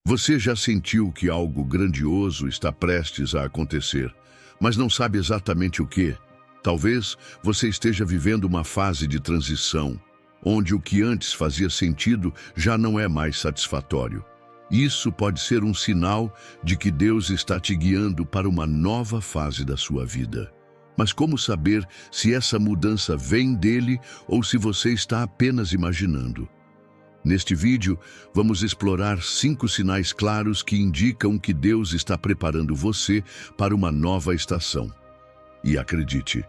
Você já sentiu que algo grandioso está prestes a acontecer, mas não sabe exatamente o que? Talvez você esteja vivendo uma fase de transição, onde o que antes fazia sentido já não é mais satisfatório. Isso pode ser um sinal de que Deus está te guiando para uma nova fase da sua vida. Mas como saber se essa mudança vem dele ou se você está apenas imaginando? Neste vídeo, vamos explorar 5 sinais claros que indicam que Deus está preparando você para uma nova estação. E acredite,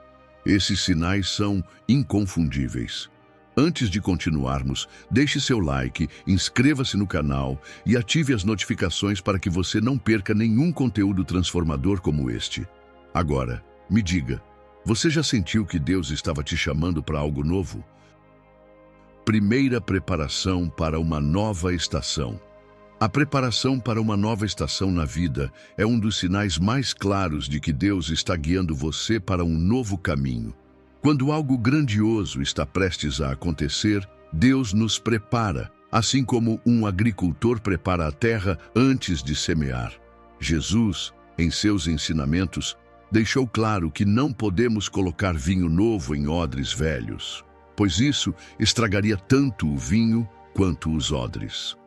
esses sinais são inconfundíveis. Antes de continuarmos, deixe seu like, inscreva-se no canal e ative as notificações para que você não perca nenhum conteúdo transformador como este. Agora, me diga, você já sentiu que Deus estava te chamando para algo novo? Primeira preparação para uma nova estação. A preparação para uma nova estação na vida é um dos sinais mais claros de que Deus está guiando você para um novo caminho. Quando algo grandioso está prestes a acontecer, Deus nos prepara, assim como um agricultor prepara a terra antes de semear. Jesus, em seus ensinamentos, deixou claro que não podemos colocar vinho novo em odres velhos, pois isso estragaria tanto o vinho quanto os odres.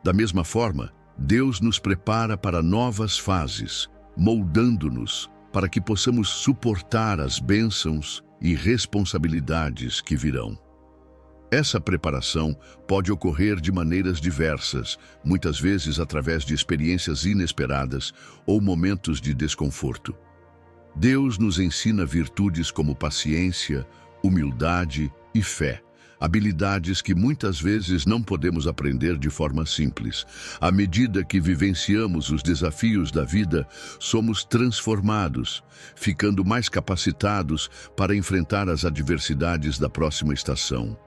Da mesma forma, Deus nos prepara para novas fases, moldando-nos para que possamos suportar as bênçãos e responsabilidades que virão. Essa preparação pode ocorrer de maneiras diversas, muitas vezes através de experiências inesperadas ou momentos de desconforto. Deus nos ensina virtudes como paciência, humildade e fé, habilidades que muitas vezes não podemos aprender de forma simples. À medida que vivenciamos os desafios da vida, somos transformados, ficando mais capacitados para enfrentar as adversidades da próxima estação.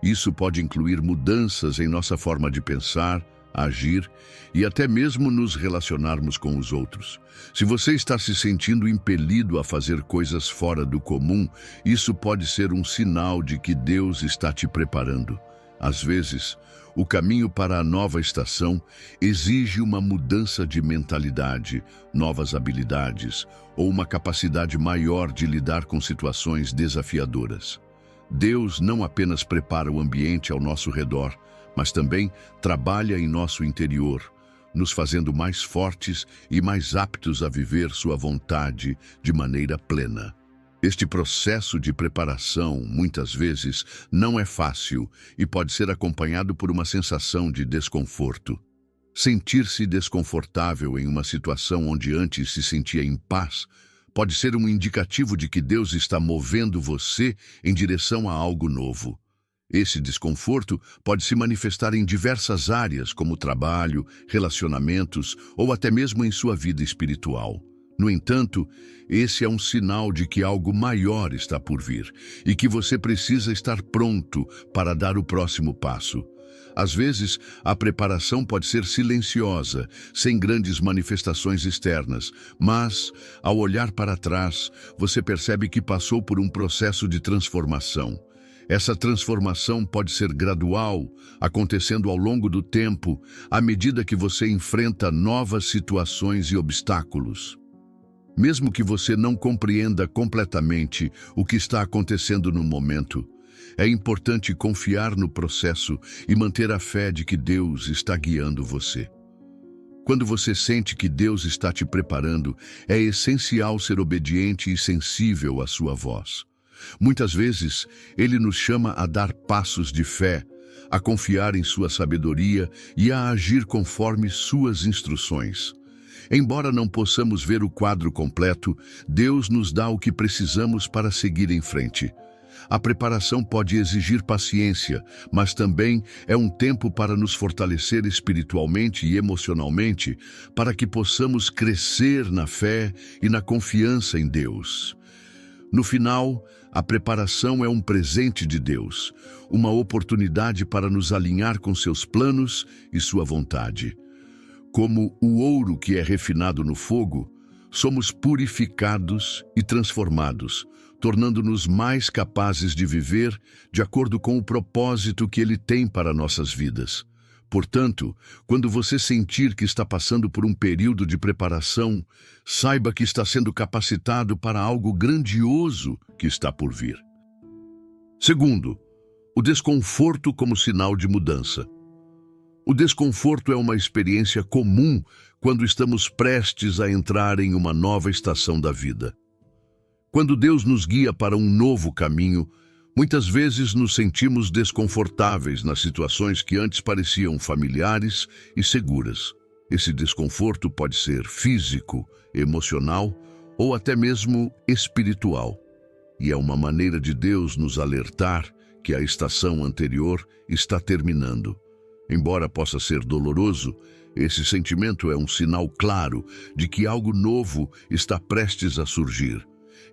Isso pode incluir mudanças em nossa forma de pensar, agir e até mesmo nos relacionarmos com os outros. Se você está se sentindo impelido a fazer coisas fora do comum, isso pode ser um sinal de que Deus está te preparando. Às vezes, o caminho para a nova estação exige uma mudança de mentalidade, novas habilidades ou uma capacidade maior de lidar com situações desafiadoras. Deus não apenas prepara o ambiente ao nosso redor, mas também trabalha em nosso interior, nos fazendo mais fortes e mais aptos a viver sua vontade de maneira plena. Este processo de preparação, muitas vezes, não é fácil e pode ser acompanhado por uma sensação de desconforto. Sentir-se desconfortável em uma situação onde antes se sentia em paz pode ser um indicativo de que Deus está movendo você em direção a algo novo. Esse desconforto pode se manifestar em diversas áreas, como trabalho, relacionamentos ou até mesmo em sua vida espiritual. No entanto, esse é um sinal de que algo maior está por vir e que você precisa estar pronto para dar o próximo passo. Às vezes, a preparação pode ser silenciosa, sem grandes manifestações externas, mas, ao olhar para trás, você percebe que passou por um processo de transformação. Essa transformação pode ser gradual, acontecendo ao longo do tempo, à medida que você enfrenta novas situações e obstáculos. Mesmo que você não compreenda completamente o que está acontecendo no momento, é importante confiar no processo e manter a fé de que Deus está guiando você. Quando você sente que Deus está te preparando, é essencial ser obediente e sensível à sua voz. Muitas vezes, Ele nos chama a dar passos de fé, a confiar em sua sabedoria e a agir conforme suas instruções. Embora não possamos ver o quadro completo, Deus nos dá o que precisamos para seguir em frente. A preparação pode exigir paciência, mas também é um tempo para nos fortalecer espiritualmente e emocionalmente, para que possamos crescer na fé e na confiança em Deus. No final, a preparação é um presente de Deus, uma oportunidade para nos alinhar com seus planos e sua vontade. Como o ouro que é refinado no fogo, somos purificados e transformados, tornando-nos mais capazes de viver de acordo com o propósito que Ele tem para nossas vidas. Portanto, quando você sentir que está passando por um período de preparação, saiba que está sendo capacitado para algo grandioso que está por vir. Segundo, o desconforto como sinal de mudança. O desconforto é uma experiência comum quando estamos prestes a entrar em uma nova estação da vida. Quando Deus nos guia para um novo caminho, muitas vezes nos sentimos desconfortáveis nas situações que antes pareciam familiares e seguras. Esse desconforto pode ser físico, emocional ou até mesmo espiritual. E é uma maneira de Deus nos alertar que a estação anterior está terminando. Embora possa ser doloroso, esse sentimento é um sinal claro de que algo novo está prestes a surgir.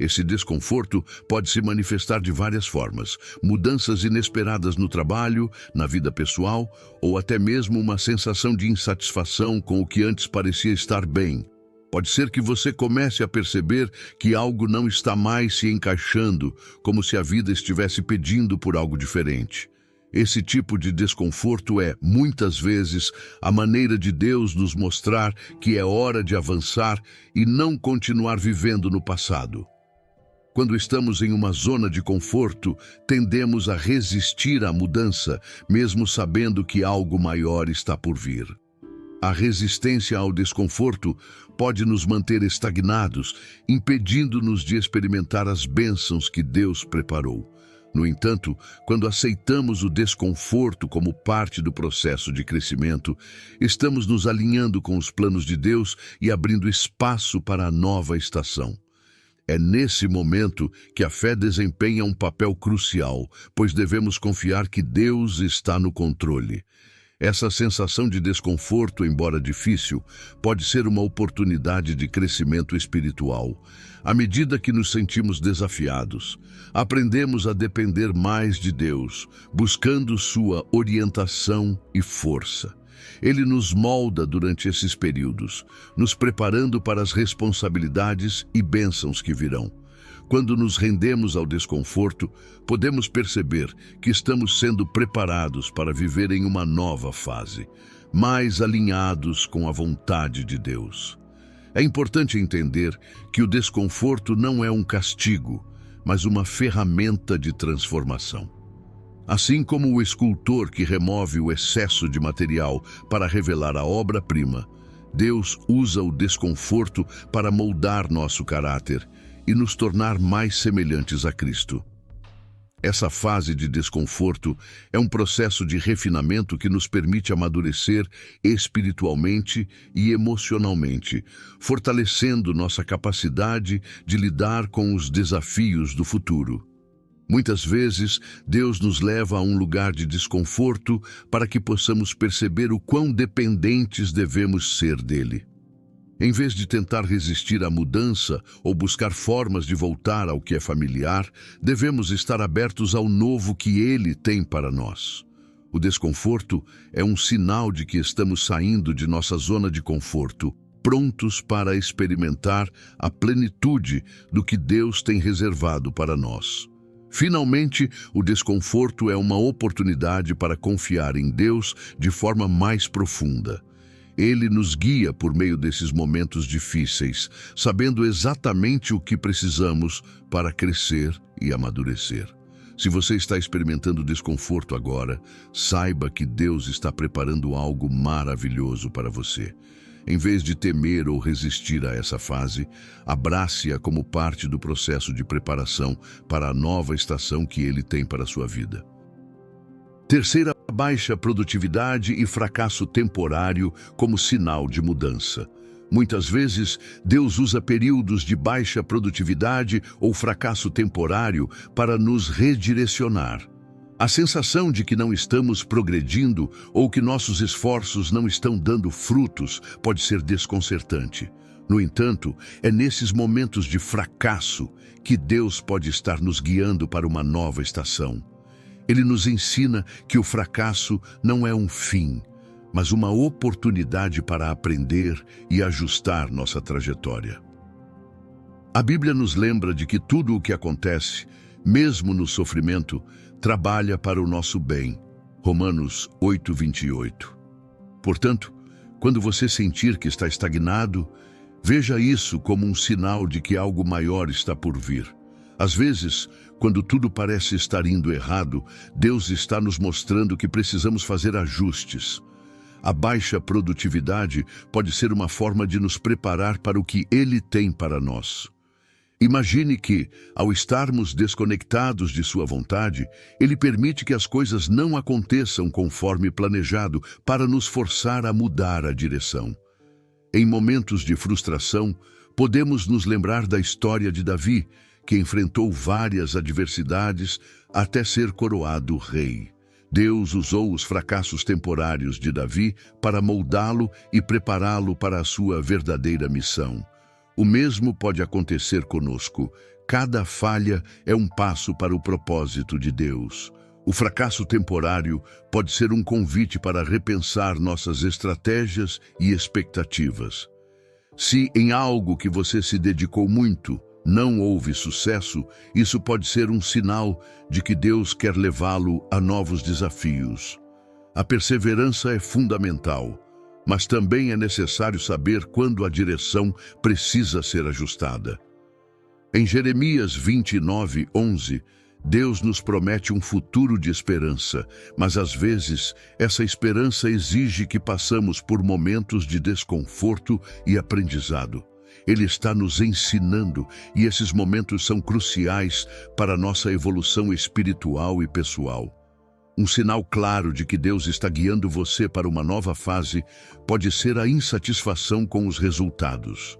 Esse desconforto pode se manifestar de várias formas: mudanças inesperadas no trabalho, na vida pessoal, ou até mesmo uma sensação de insatisfação com o que antes parecia estar bem. Pode ser que você comece a perceber que algo não está mais se encaixando, como se a vida estivesse pedindo por algo diferente. Esse tipo de desconforto é, muitas vezes, a maneira de Deus nos mostrar que é hora de avançar e não continuar vivendo no passado. Quando estamos em uma zona de conforto, tendemos a resistir à mudança, mesmo sabendo que algo maior está por vir. A resistência ao desconforto pode nos manter estagnados, impedindo-nos de experimentar as bênçãos que Deus preparou. No entanto, quando aceitamos o desconforto como parte do processo de crescimento, estamos nos alinhando com os planos de Deus e abrindo espaço para a nova estação. É nesse momento que a fé desempenha um papel crucial, pois devemos confiar que Deus está no controle. Essa sensação de desconforto, embora difícil, pode ser uma oportunidade de crescimento espiritual. À medida que nos sentimos desafiados, aprendemos a depender mais de Deus, buscando sua orientação e força. Ele nos molda durante esses períodos, nos preparando para as responsabilidades e bênçãos que virão. Quando nos rendemos ao desconforto, podemos perceber que estamos sendo preparados para viver em uma nova fase, mais alinhados com a vontade de Deus. É importante entender que o desconforto não é um castigo, mas uma ferramenta de transformação. Assim como o escultor que remove o excesso de material para revelar a obra-prima, Deus usa o desconforto para moldar nosso caráter e nos tornar mais semelhantes a Cristo. Essa fase de desconforto é um processo de refinamento que nos permite amadurecer espiritualmente e emocionalmente, fortalecendo nossa capacidade de lidar com os desafios do futuro. Muitas vezes, Deus nos leva a um lugar de desconforto para que possamos perceber o quão dependentes devemos ser dele. Em vez de tentar resistir à mudança ou buscar formas de voltar ao que é familiar, devemos estar abertos ao novo que Ele tem para nós. O desconforto é um sinal de que estamos saindo de nossa zona de conforto, prontos para experimentar a plenitude do que Deus tem reservado para nós. Finalmente, o desconforto é uma oportunidade para confiar em Deus de forma mais profunda. Ele nos guia por meio desses momentos difíceis, sabendo exatamente o que precisamos para crescer e amadurecer. Se você está experimentando desconforto agora, saiba que Deus está preparando algo maravilhoso para você. Em vez de temer ou resistir a essa fase, abrace-a como parte do processo de preparação para a nova estação que Ele tem para a sua vida. Terceira, baixa produtividade e fracasso temporário como sinal de mudança. Muitas vezes, Deus usa períodos de baixa produtividade ou fracasso temporário para nos redirecionar. A sensação de que não estamos progredindo ou que nossos esforços não estão dando frutos pode ser desconcertante. No entanto, é nesses momentos de fracasso que Deus pode estar nos guiando para uma nova estação. Ele nos ensina que o fracasso não é um fim, mas uma oportunidade para aprender e ajustar nossa trajetória. A Bíblia nos lembra de que tudo o que acontece, mesmo no sofrimento, trabalha para o nosso bem. Romanos 8:28. Portanto, quando você sentir que está estagnado, veja isso como um sinal de que algo maior está por vir. Às vezes, quando tudo parece estar indo errado, Deus está nos mostrando que precisamos fazer ajustes. A baixa produtividade pode ser uma forma de nos preparar para o que Ele tem para nós. Imagine que, ao estarmos desconectados de sua vontade, Ele permite que as coisas não aconteçam conforme planejado para nos forçar a mudar a direção. Em momentos de frustração, podemos nos lembrar da história de Davi, que enfrentou várias adversidades até ser coroado rei. Deus usou os fracassos temporários de Davi para moldá-lo e prepará-lo para a sua verdadeira missão. O mesmo pode acontecer conosco. Cada falha é um passo para o propósito de Deus. O fracasso temporário pode ser um convite para repensar nossas estratégias e expectativas. Se em algo que você se dedicou muito não houve sucesso, isso pode ser um sinal de que Deus quer levá-lo a novos desafios. A perseverança é fundamental, mas também é necessário saber quando a direção precisa ser ajustada. Em Jeremias 29:11, Deus nos promete um futuro de esperança, mas às vezes essa esperança exige que passamos por momentos de desconforto e aprendizado. Ele está nos ensinando e esses momentos são cruciais para a nossa evolução espiritual e pessoal. Um sinal claro de que Deus está guiando você para uma nova fase pode ser a insatisfação com os resultados.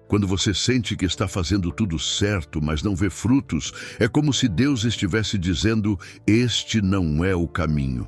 Quando você sente que está fazendo tudo certo, mas não vê frutos, é como se Deus estivesse dizendo: este não é o caminho.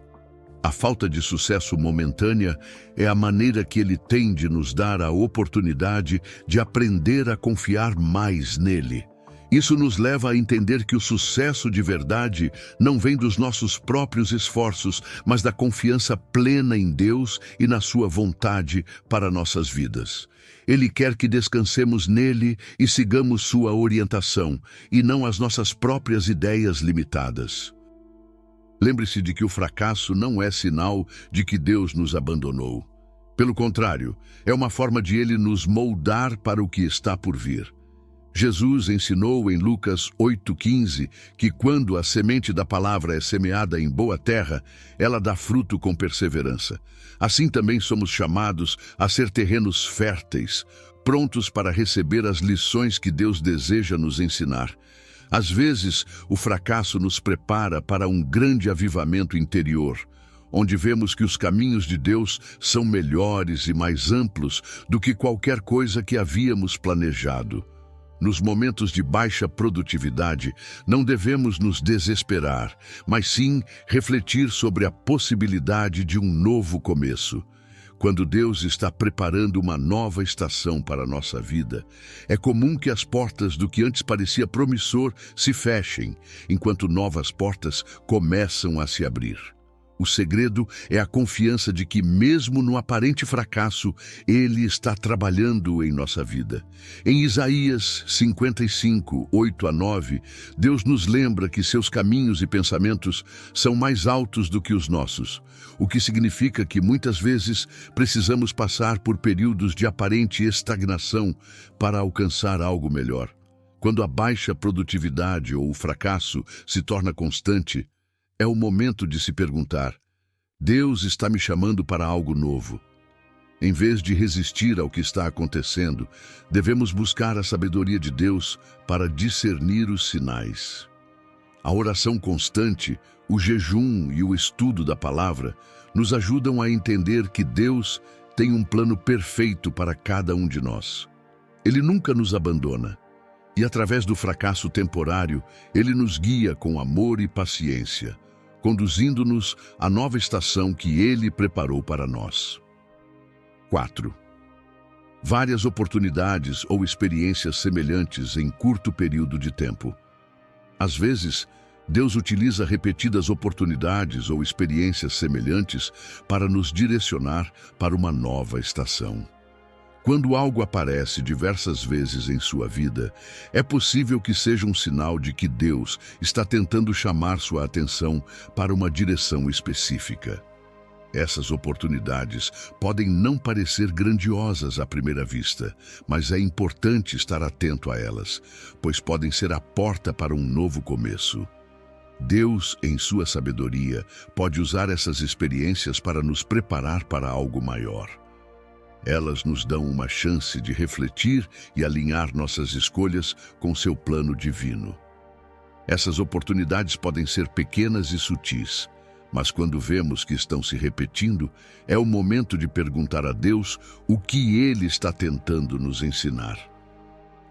A falta de sucesso momentânea é a maneira que Ele tem de nos dar a oportunidade de aprender a confiar mais nele. Isso nos leva a entender que o sucesso de verdade não vem dos nossos próprios esforços, mas da confiança plena em Deus e na sua vontade para nossas vidas. Ele quer que descansemos nele e sigamos sua orientação, e não as nossas próprias ideias limitadas. Lembre-se de que o fracasso não é sinal de que Deus nos abandonou. Pelo contrário, é uma forma de Ele nos moldar para o que está por vir. Jesus ensinou em Lucas 8:15 que quando a semente da palavra é semeada em boa terra, ela dá fruto com perseverança. Assim também somos chamados a ser terrenos férteis, prontos para receber as lições que Deus deseja nos ensinar. Às vezes, o fracasso nos prepara para um grande avivamento interior, onde vemos que os caminhos de Deus são melhores e mais amplos do que qualquer coisa que havíamos planejado. Nos momentos de baixa produtividade, não devemos nos desesperar, mas sim refletir sobre a possibilidade de um novo começo. Quando Deus está preparando uma nova estação para a nossa vida, é comum que as portas do que antes parecia promissor se fechem, enquanto novas portas começam a se abrir. O segredo é a confiança de que, mesmo no aparente fracasso, Ele está trabalhando em nossa vida. Em Isaías 55:8-9, Deus nos lembra que seus caminhos e pensamentos são mais altos do que os nossos, o que significa que muitas vezes precisamos passar por períodos de aparente estagnação para alcançar algo melhor. Quando a baixa produtividade ou o fracasso se torna constante, é o momento de se perguntar: Deus está me chamando para algo novo? Em vez de resistir ao que está acontecendo, devemos buscar a sabedoria de Deus para discernir os sinais. A oração constante, o jejum e o estudo da palavra nos ajudam a entender que Deus tem um plano perfeito para cada um de nós. Ele nunca nos abandona. E através do fracasso temporário, Ele nos guia com amor e paciência, conduzindo-nos à nova estação que Ele preparou para nós. 4. Várias oportunidades ou experiências semelhantes em curto período de tempo. Às vezes, Deus utiliza repetidas oportunidades ou experiências semelhantes para nos direcionar para uma nova estação. Quando algo aparece diversas vezes em sua vida, é possível que seja um sinal de que Deus está tentando chamar sua atenção para uma direção específica. Essas oportunidades podem não parecer grandiosas à primeira vista, mas é importante estar atento a elas, pois podem ser a porta para um novo começo. Deus, em sua sabedoria, pode usar essas experiências para nos preparar para algo maior. Elas nos dão uma chance de refletir e alinhar nossas escolhas com seu plano divino. Essas oportunidades podem ser pequenas e sutis, mas quando vemos que estão se repetindo, é o momento de perguntar a Deus o que Ele está tentando nos ensinar.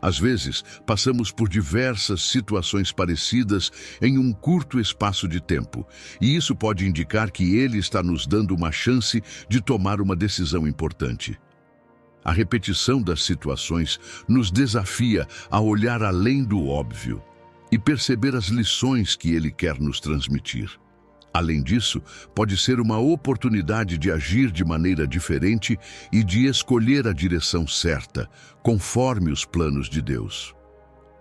Às vezes, passamos por diversas situações parecidas em um curto espaço de tempo, e isso pode indicar que Ele está nos dando uma chance de tomar uma decisão importante. A repetição das situações nos desafia a olhar além do óbvio e perceber as lições que Ele quer nos transmitir. Além disso, pode ser uma oportunidade de agir de maneira diferente e de escolher a direção certa, conforme os planos de Deus.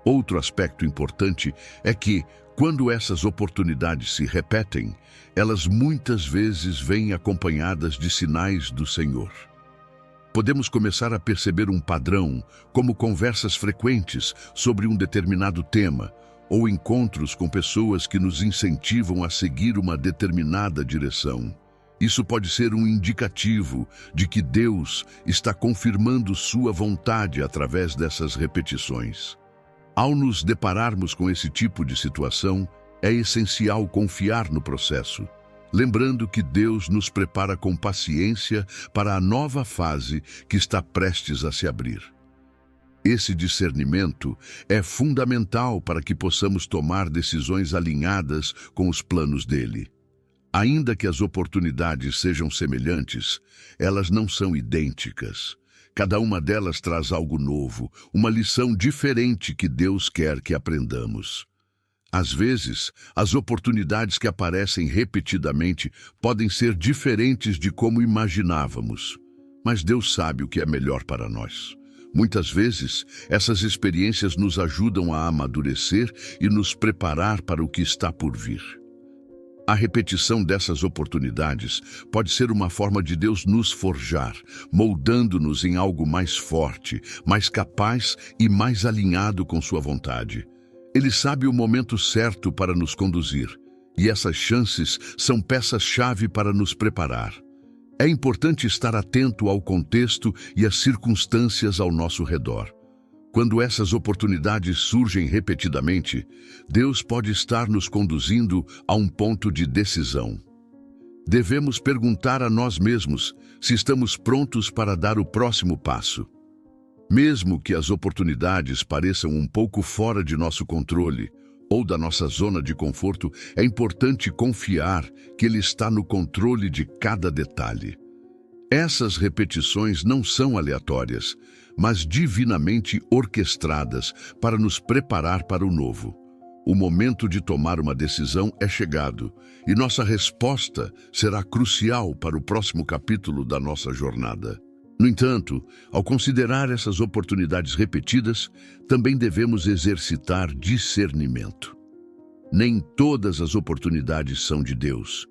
Outro aspecto importante é que, quando essas oportunidades se repetem, elas muitas vezes vêm acompanhadas de sinais do Senhor. Podemos começar a perceber um padrão, como conversas frequentes sobre um determinado tema, ou encontros com pessoas que nos incentivam a seguir uma determinada direção. Isso pode ser um indicativo de que Deus está confirmando sua vontade através dessas repetições. Ao nos depararmos com esse tipo de situação, é essencial confiar no processo, lembrando que Deus nos prepara com paciência para a nova fase que está prestes a se abrir. Esse discernimento é fundamental para que possamos tomar decisões alinhadas com os planos dele. Ainda que as oportunidades sejam semelhantes, elas não são idênticas. Cada uma delas traz algo novo, uma lição diferente que Deus quer que aprendamos. Às vezes, as oportunidades que aparecem repetidamente podem ser diferentes de como imaginávamos, mas Deus sabe o que é melhor para nós. Muitas vezes, essas experiências nos ajudam a amadurecer e nos preparar para o que está por vir. A repetição dessas oportunidades pode ser uma forma de Deus nos forjar, moldando-nos em algo mais forte, mais capaz e mais alinhado com sua vontade. Ele sabe o momento certo para nos conduzir, e essas chances são peças-chave para nos preparar. É importante estar atento ao contexto e às circunstâncias ao nosso redor. Quando essas oportunidades surgem repetidamente, Deus pode estar nos conduzindo a um ponto de decisão. Devemos perguntar a nós mesmos se estamos prontos para dar o próximo passo. Mesmo que as oportunidades pareçam um pouco fora de nosso controle ou da nossa zona de conforto, é importante confiar que Ele está no controle de cada detalhe. Essas repetições não são aleatórias, mas divinamente orquestradas para nos preparar para o novo. O momento de tomar uma decisão é chegado, e nossa resposta será crucial para o próximo capítulo da nossa jornada. No entanto, ao considerar essas oportunidades repetidas, também devemos exercitar discernimento. Nem todas as oportunidades são de Deus,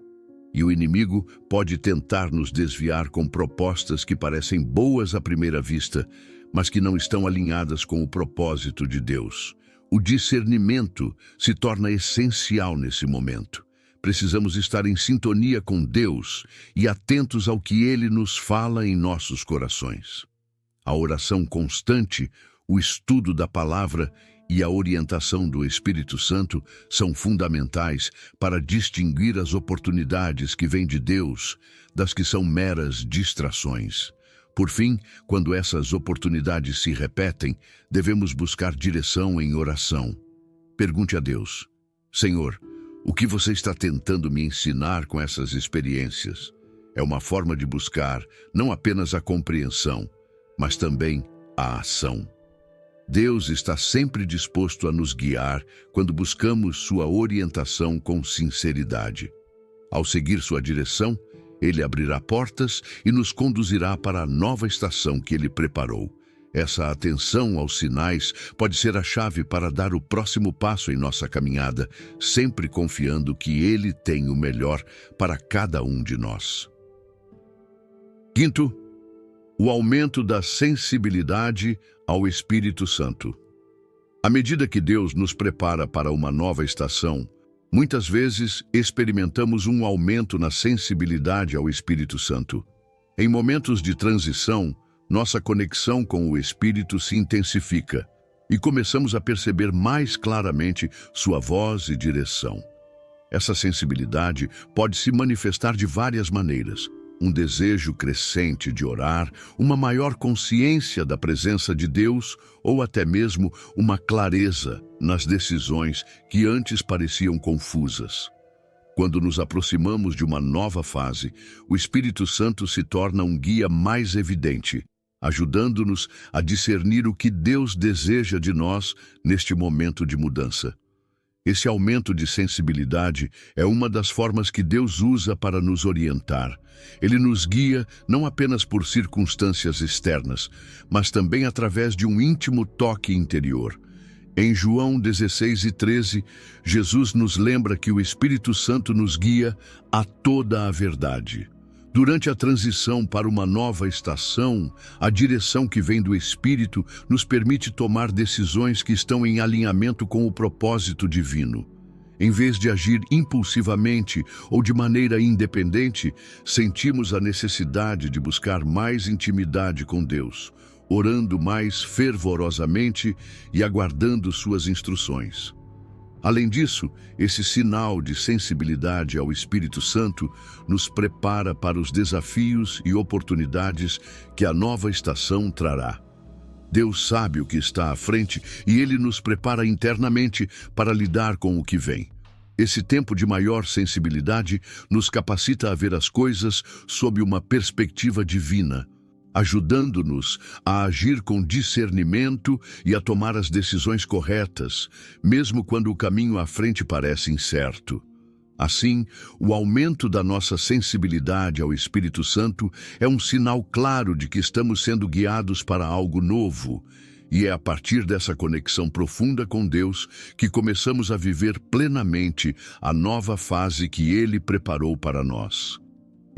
e o inimigo pode tentar nos desviar com propostas que parecem boas à primeira vista, mas que não estão alinhadas com o propósito de Deus. O discernimento se torna essencial nesse momento. Precisamos estar em sintonia com Deus e atentos ao que Ele nos fala em nossos corações. A oração constante, o estudo da palavra e a orientação do Espírito Santo são fundamentais para distinguir as oportunidades que vêm de Deus das que são meras distrações. Por fim, quando essas oportunidades se repetem, devemos buscar direção em oração. Pergunte a Deus: Senhor, o que você está tentando me ensinar com essas experiências? É uma forma de buscar não apenas a compreensão, mas também a ação. Deus está sempre disposto a nos guiar quando buscamos sua orientação com sinceridade. Ao seguir sua direção, Ele abrirá portas e nos conduzirá para a nova estação que Ele preparou. Essa atenção aos sinais pode ser a chave para dar o próximo passo em nossa caminhada, sempre confiando que Ele tem o melhor para cada um de nós. Quinto, o aumento da sensibilidade ao Espírito Santo. À medida que Deus nos prepara para uma nova estação, muitas vezes experimentamos um aumento na sensibilidade ao Espírito Santo. Em momentos de transição, nossa conexão com o Espírito se intensifica e começamos a perceber mais claramente sua voz e direção. Essa sensibilidade pode se manifestar de várias maneiras. Um desejo crescente de orar, uma maior consciência da presença de Deus ou até mesmo uma clareza nas decisões que antes pareciam confusas. Quando nos aproximamos de uma nova fase, o Espírito Santo se torna um guia mais evidente, ajudando-nos a discernir o que Deus deseja de nós neste momento de mudança. Esse aumento de sensibilidade é uma das formas que Deus usa para nos orientar. Ele nos guia não apenas por circunstâncias externas, mas também através de um íntimo toque interior. Em João 16:13, Jesus nos lembra que o Espírito Santo nos guia a toda a verdade. Durante a transição para uma nova estação, a direção que vem do Espírito nos permite tomar decisões que estão em alinhamento com o propósito divino. Em vez de agir impulsivamente ou de maneira independente, sentimos a necessidade de buscar mais intimidade com Deus, orando mais fervorosamente e aguardando suas instruções. Além disso, esse sinal de sensibilidade ao Espírito Santo nos prepara para os desafios e oportunidades que a nova estação trará. Deus sabe o que está à frente e Ele nos prepara internamente para lidar com o que vem. Esse tempo de maior sensibilidade nos capacita a ver as coisas sob uma perspectiva divina, ajudando-nos a agir com discernimento e a tomar as decisões corretas, mesmo quando o caminho à frente parece incerto. Assim, o aumento da nossa sensibilidade ao Espírito Santo é um sinal claro de que estamos sendo guiados para algo novo, e é a partir dessa conexão profunda com Deus que começamos a viver plenamente a nova fase que Ele preparou para nós.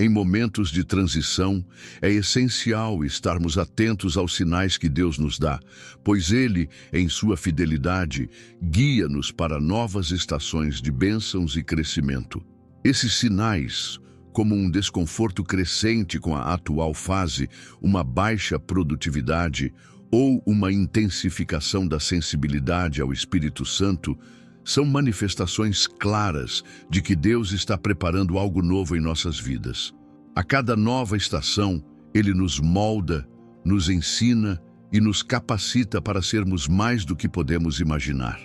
Em momentos de transição, é essencial estarmos atentos aos sinais que Deus nos dá, pois Ele, em sua fidelidade, guia-nos para novas estações de bênçãos e crescimento. Esses sinais, como um desconforto crescente com a atual fase, uma baixa produtividade ou uma intensificação da sensibilidade ao Espírito Santo, são manifestações claras de que Deus está preparando algo novo em nossas vidas. A cada nova estação, Ele nos molda, nos ensina e nos capacita para sermos mais do que podemos imaginar.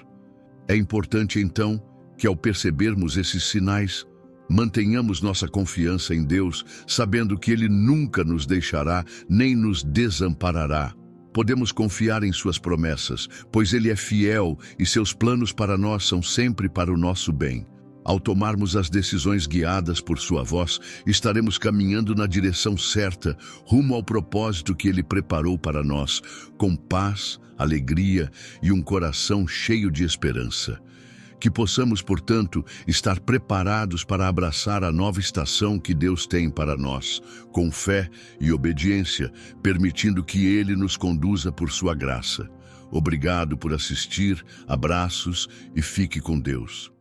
É importante, então, que ao percebermos esses sinais, mantenhamos nossa confiança em Deus, sabendo que Ele nunca nos deixará nem nos desamparará. Podemos confiar em suas promessas, pois Ele é fiel e seus planos para nós são sempre para o nosso bem. Ao tomarmos as decisões guiadas por sua voz, estaremos caminhando na direção certa, rumo ao propósito que Ele preparou para nós, com paz, alegria e um coração cheio de esperança. Que possamos, portanto, estar preparados para abraçar a nova estação que Deus tem para nós, com fé e obediência, permitindo que Ele nos conduza por sua graça. Obrigado por assistir, abraços e fique com Deus.